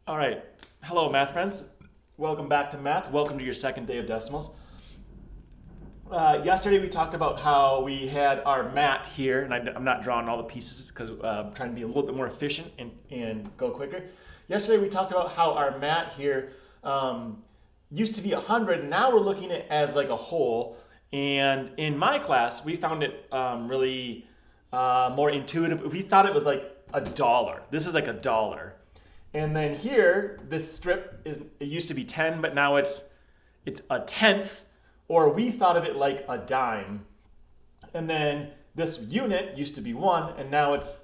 All right. Hello, math friends. Welcome back to math. Welcome to your second day of decimals. Yesterday we talked about how we had our mat here, and I'm not drawing all the pieces because I'm trying to be a little bit more efficient and go quicker. Yesterday we talked about how our mat here used to be 100, and now we're looking at it as like a whole. And in my class, we found it really more intuitive. We thought it was like $1. This is like $1. And then here, this strip it used to be 10, but now it's a tenth, or we thought of it like a dime. And then this unit used to be 1, and now it's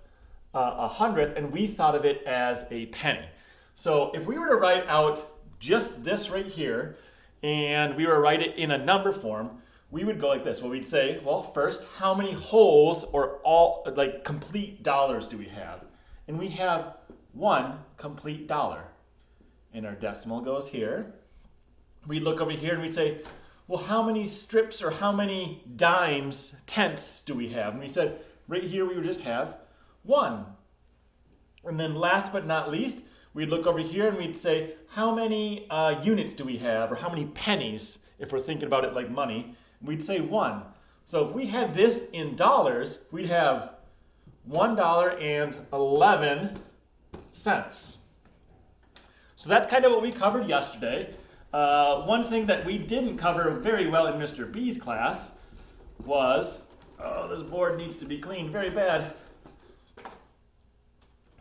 a hundredth, and we thought of it as a penny. So if we were to write out just this right here, and we were to write it in a number form, we would go like this. Well, we'd say, well, first, how many wholes or all like complete dollars do we have? And we have 1 complete dollar. And our decimal goes here. We look over here and we say, well, how many strips or how many dimes, tenths do we have? And we said, right here we would just have 1. And then last but not least, we'd look over here and we'd say, how many units do we have? Or how many pennies, if we're thinking about it like money? We'd say 1. So if we had this in dollars, we'd have $1.11. So that's kind of what we covered yesterday. One thing that we didn't cover very well in Mr. B's class was, oh, this board needs to be cleaned very bad,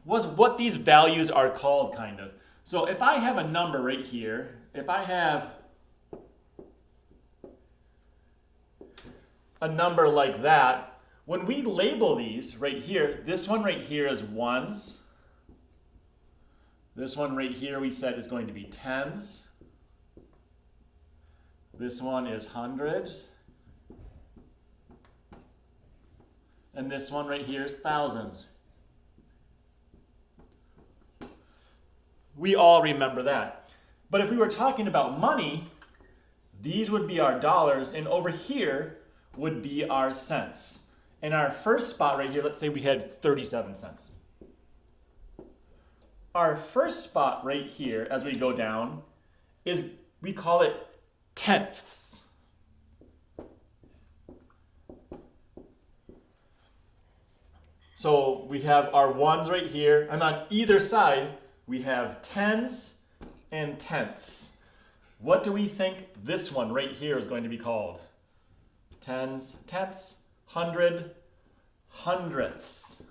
was what these values are called, kind of. So if I have a number right here, if I have a number like that, when we label these right here, this one right here is ones. This one right here we said is going to be tens. This one is hundreds. And this one right here is thousands. We all remember that. But if we were talking about money, these would be our dollars, and over here would be our cents. In our first spot right here, let's say we had 37 cents. Our first spot right here, as we go down, is, we call it tenths. So we have our ones right here, and on either side, we have tens and tenths. What do we think this one right here is going to be called? Tens, tenths, hundred, hundredths.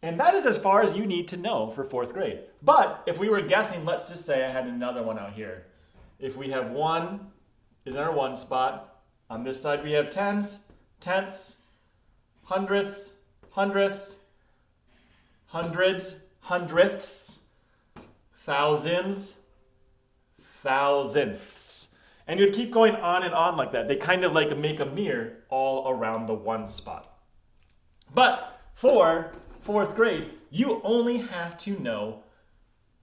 And that is as far as you need to know for 4th grade. But if we were guessing, let's just say I had another one out here. If we have 1 is in our 1 spot. On this side we have tens, tenths, hundredths, hundredths, hundreds, hundredths, thousands, thousandths. And you'd keep going on and on like that. They kind of like make a mirror all around the 1 spot. But for 4th grade, you only have to know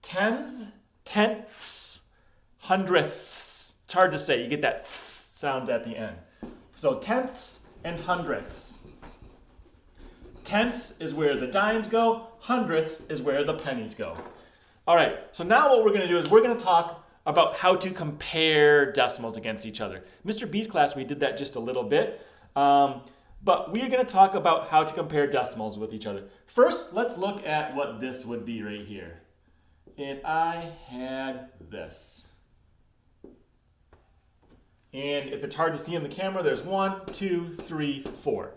tens, tenths, hundredths. It's hard to say. You get that sound at the end. So tenths and hundredths. Tenths is where the dimes go. Hundredths is where the pennies go. All right, so now what we're going to do is we're going to talk about how to compare decimals against each other. Mr. B's class, we did that just a little bit. But we're going to talk about how to compare decimals with each other. First, let's look at what this would be right here. If I had this. And if it's hard to see in the camera, there's 1, 2, 3, 4.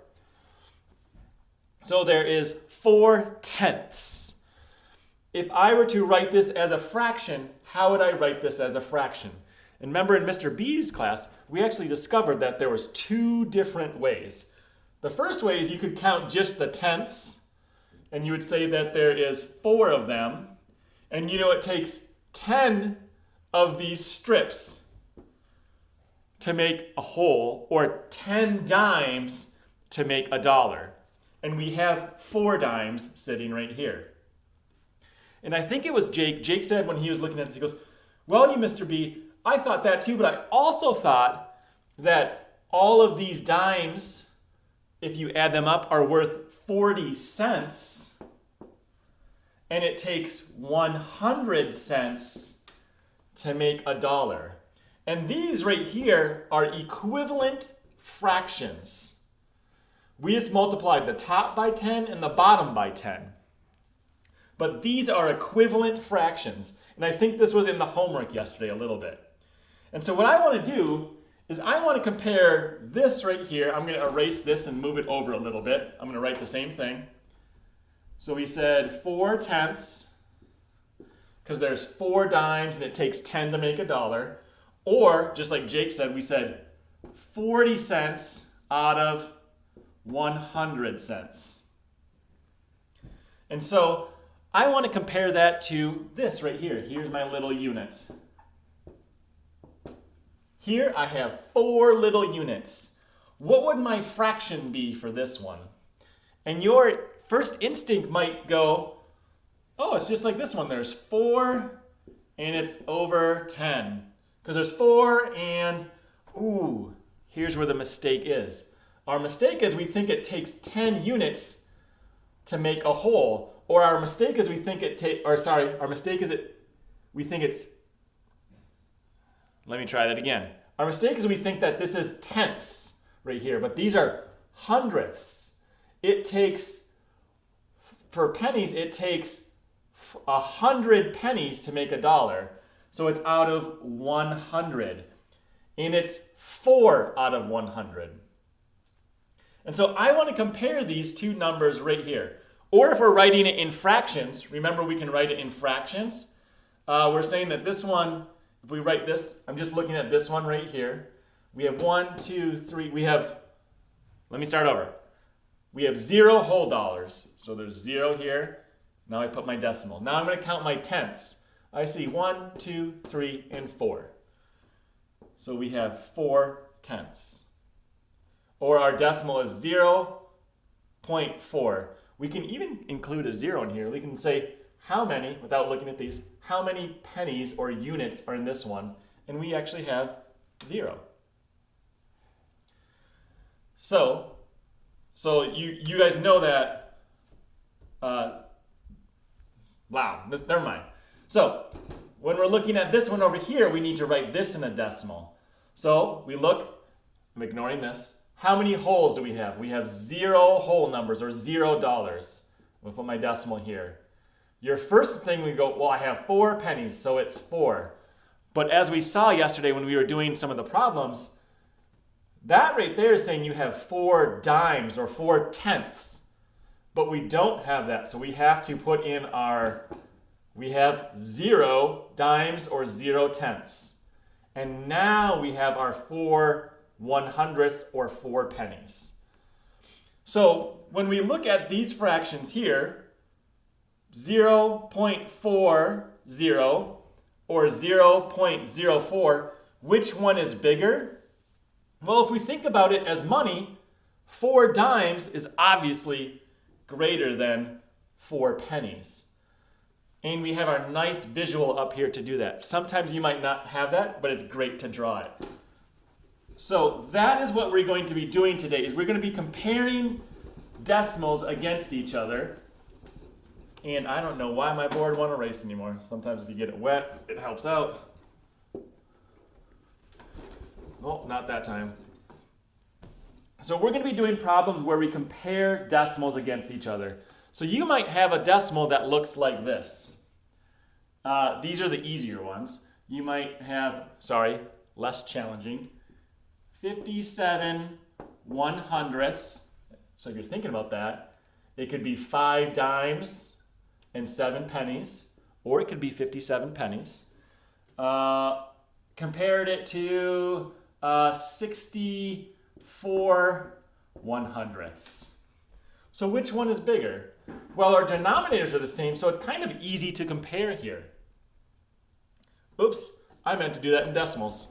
So there is 4 tenths. If I were to write this as a fraction, how would I write this as a fraction? And remember in Mr. B's class, we actually discovered that there was 2 different ways. The first way is you could count just the tenths, and you would say that there is 4 of them, and you know it takes 10 of these strips to make a whole, or 10 dimes to make a dollar. And we have 4 dimes sitting right here. And I think it was Jake. Jake said when he was looking at this, he goes, well, you Mr. B, I thought that too, but I also thought that all of these dimes if you add them up, are worth 40 cents, and it takes 100 cents to make a dollar. And these right here are equivalent fractions. We just multiplied the top by 10 and the bottom by 10. But these are equivalent fractions. And I think this was in the homework yesterday a little bit. And so what I want to do is I want to compare this right here. I'm going to erase this and move it over a little bit. I'm going to write the same thing. So we said 4/10, because there's 4 dimes and it takes 10 to make a dollar. Or, just like Jake said, we said 40 cents out of 100 cents. And so I want to compare that to this right here. Here's my little unit. Here I have 4 little units. What would my fraction be for this one? And your first instinct might go, oh, it's just like this one. There's 4 and it's over 10. Because there's 4 and, ooh, here's where the mistake is. Our mistake is we think it takes 10 units to make a whole. Or our mistake is we think we think it's, let me try that again. Our mistake is we think that this is tenths right here, but these are hundredths. It takes, for pennies, it takes 100 pennies to make a dollar. So it's out of 100. And it's 4 out of 100. And so I want to compare these two numbers right here. Or if we're writing it in fractions, remember we can write it in fractions. We're saying that this one, if we write this, I'm just looking at this one right here. We have 1, 2, 3, let me start over. We have 0 whole dollars. So there's 0 here. Now I put my decimal. Now I'm going to count my tenths. I see 1, 2, 3, and 4. So we have 4 tenths. Or our decimal is 0.4. We can even include a 0 in here. We can say how many, without looking at these, how many pennies or units are in this one, and we actually have 0. So you guys know that, never mind. So when we're looking at this one over here, we need to write this in a decimal. So we look, I'm ignoring this. How many wholes do we have? We have 0 whole numbers, or $0. We'll put my decimal here. Your first thing we go, well, I have 4 pennies, so it's 4. But as we saw yesterday when we were doing some of the problems, that right there is saying you have 4 dimes or 4 tenths. But we don't have that, so we have to put in we have 0 dimes or 0 tenths. And now we have our 4 100ths or 4 pennies. So when we look at these fractions here, 0.40 or 0.04, which one is bigger? Well, if we think about it as money, 4 dimes is obviously greater than 4 pennies. And we have our nice visual up here to do that. Sometimes you might not have that, but it's great to draw it. So that is what we're going to be doing today, is we're going to be comparing decimals against each other. And I don't know why my board won't erase anymore. Sometimes if you get it wet, it helps out. Oh, not that time. So we're going to be doing problems where we compare decimals against each other. So you might have a decimal that looks like this. These are the easier ones. You might have, less challenging, 57 100ths. So if you're thinking about that, it could be 5 dimes and 7 pennies, or it could be 57 pennies. Compared it to 64 100ths. So which one is bigger? Well, our denominators are the same, so it's kind of easy to compare here. Oops, I meant to do that in decimals.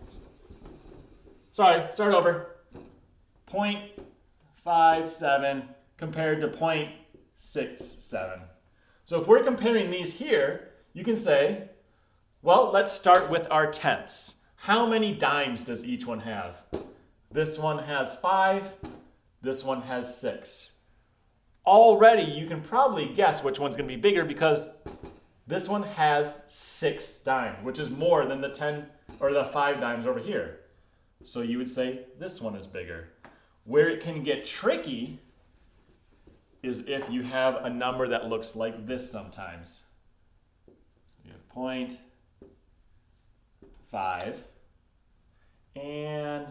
Sorry, start over. 0.57 compared to 0.67. So if we're comparing these here, you can say, well, let's start with our tenths. How many dimes does each one have? This one has 5. This one has 6. Already, you can probably guess which one's going to be bigger because this one has 6 dimes, which is more than the 10 or the 5 dimes over here. So you would say this one is bigger. Where it can get tricky is if you have a number that looks like this sometimes. So you have 0.5 and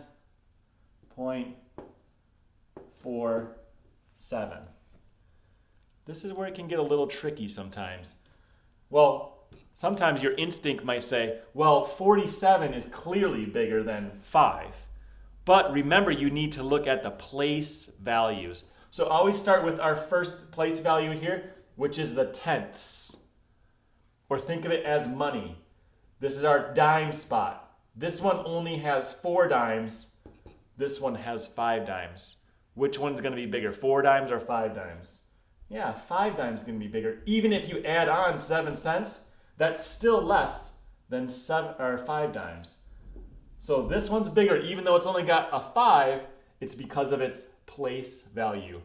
0.47. This is where it can get a little tricky sometimes. Well, sometimes your instinct might say, well, 47 is clearly bigger than 5. But remember, you need to look at the place values. So always start with our first place value here, which is the tenths. Or think of it as money. This is our dime spot. This one only has 4 dimes. This one has 5 dimes. Which one's going to be bigger, 4 dimes or 5 dimes? Yeah, 5 dimes is going to be bigger. Even if you add on 7 cents, that's still less than 5 dimes. So this one's bigger, even though it's only got a 5, it's because of its place value.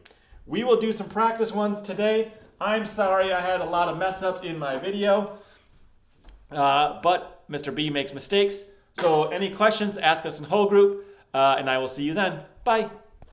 We will do some practice ones today. I'm sorry I had a lot of mess ups in my video, but Mr. B makes mistakes. So any questions, ask us in whole group, and I will see you then. Bye.